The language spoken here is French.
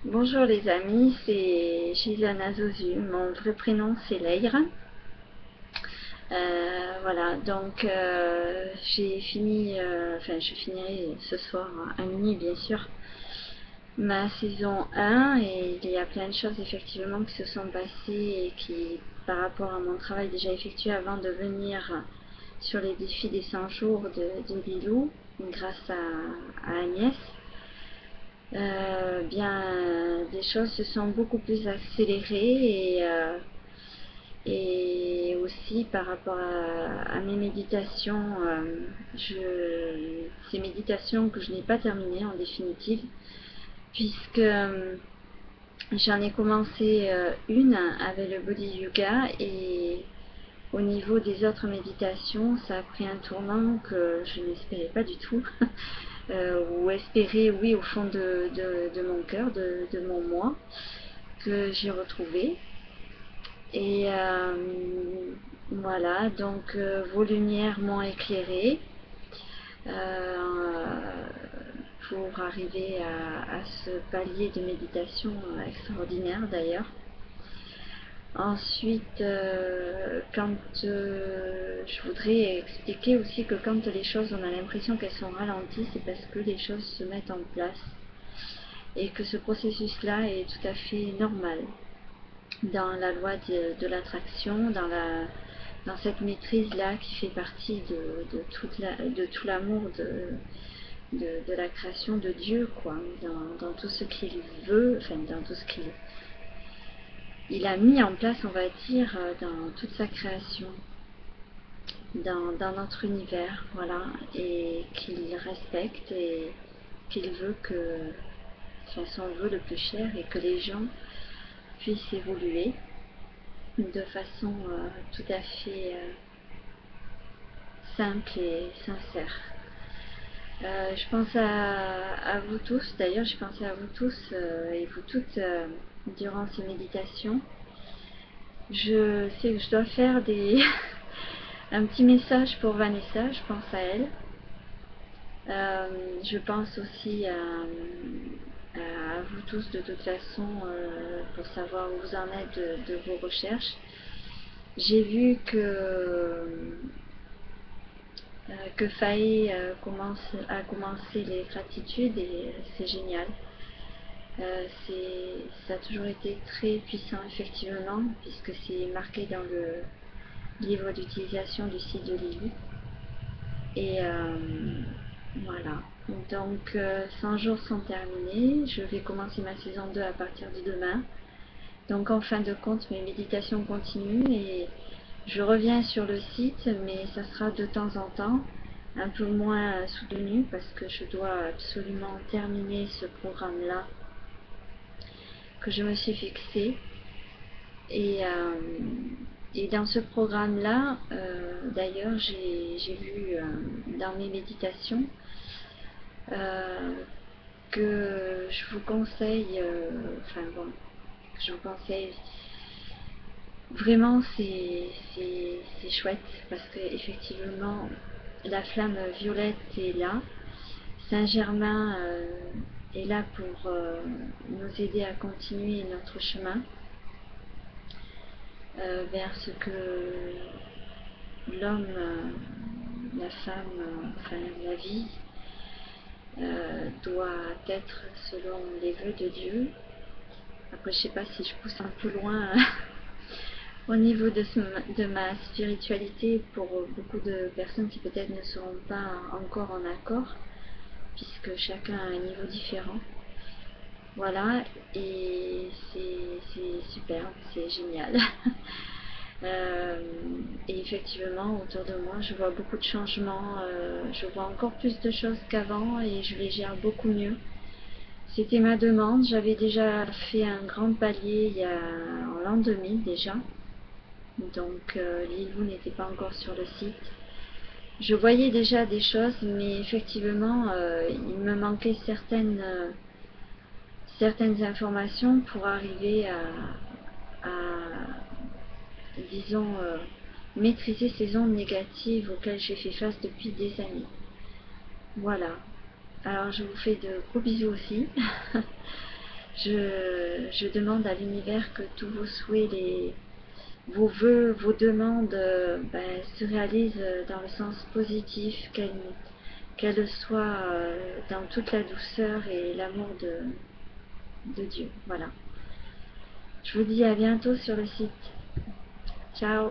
Bonjour les amis, c'est Gisana Zozu, mon vrai prénom c'est Leïra. Voilà, donc j'ai fini, je finirai ce soir à minuit bien sûr, ma saison 1 et il y a plein de choses effectivement qui se sont passées et qui, par rapport à mon travail déjà effectué avant de venir sur les défis des 100 jours de Lilou, grâce à Agnès, bien des choses se sont beaucoup plus accélérées et aussi par rapport à mes méditations, ces méditations que je n'ai pas terminées en définitive, puisque j'en ai commencé une avec le body yoga et au niveau des autres méditations, ça a pris un tournant que je n'espérais pas du tout, ou espérer, oui, au fond de mon cœur, de mon moi, que j'ai retrouvé. Et voilà, donc vos lumières m'ont éclairé euh, pour arriver à ce palier de méditation extraordinaire d'ailleurs. Ensuite, je voudrais expliquer aussi que quand les choses, on a l'impression qu'elles sont ralenties, c'est parce que les choses se mettent en place et que ce processus-là est tout à fait normal dans la loi de l'attraction, dans cette maîtrise-là qui fait partie de tout l'amour de la création de Dieu, quoi, dans tout ce qu'il veut, enfin dans tout ce qu'il a mis en place, on va dire, dans toute sa création, dans notre univers, voilà, et qu'il respecte et qu'il veut que, enfin son vœu le plus cher, et que les gens puissent évoluer de façon tout à fait simple et sincère. Je pense à vous tous, d'ailleurs j'ai pensé à vous tous et vous toutes durant ces méditations. Je sais que je dois faire un petit message pour Vanessa, je pense à elle. Je pense aussi à vous tous de toute façon pour savoir où vous en êtes de vos recherches. J'ai vu que Faye a commencé les gratitudes et c'est génial. Ça a toujours été très puissant effectivement puisque c'est marqué dans le livre d'utilisation du site de Lily. Et voilà. Donc 100 jours sont terminés. Je vais commencer ma saison 2 à partir de demain. Donc en fin de compte, mes méditations continuent et je reviens sur le site, mais ça sera de temps en temps, un peu moins soutenu parce que je dois absolument terminer ce programme-là que je me suis fixé. Et, euh, et dans ce programme-là, d'ailleurs, j'ai vu dans mes méditations euh, que je vous conseille, je vous conseille vraiment, c'est chouette parce que effectivement, la flamme violette est là. Saint-Germain est là pour nous aider à continuer notre chemin vers ce que l'homme, la femme, enfin la vie doit être selon les vœux de Dieu. Après, je sais pas si je pousse un peu loin au niveau de ma spiritualité pour beaucoup de personnes qui peut-être ne seront pas encore en accord, puisque chacun a un niveau différent. Voilà, et c'est super, c'est génial. Euh, et effectivement, autour de moi, je vois beaucoup de changements, je vois encore plus de choses qu'avant et je les gère beaucoup mieux. C'était ma demande, j'avais déjà fait un grand palier en l'an 2000 déjà, donc Lilou n'était pas encore sur le site. Je voyais déjà des choses, mais effectivement, il me manquait certaines informations pour arriver disons, maîtriser ces ondes négatives auxquelles j'ai fait face depuis des années. Voilà. Alors je vous fais de gros bisous aussi. Je demande à l'univers que tous vos souhaits, vos vœux, vos demandes se réalisent dans le sens positif, qu'elles soient dans toute la douceur et l'amour de Dieu. Voilà. Je vous dis à bientôt sur le site. Ciao.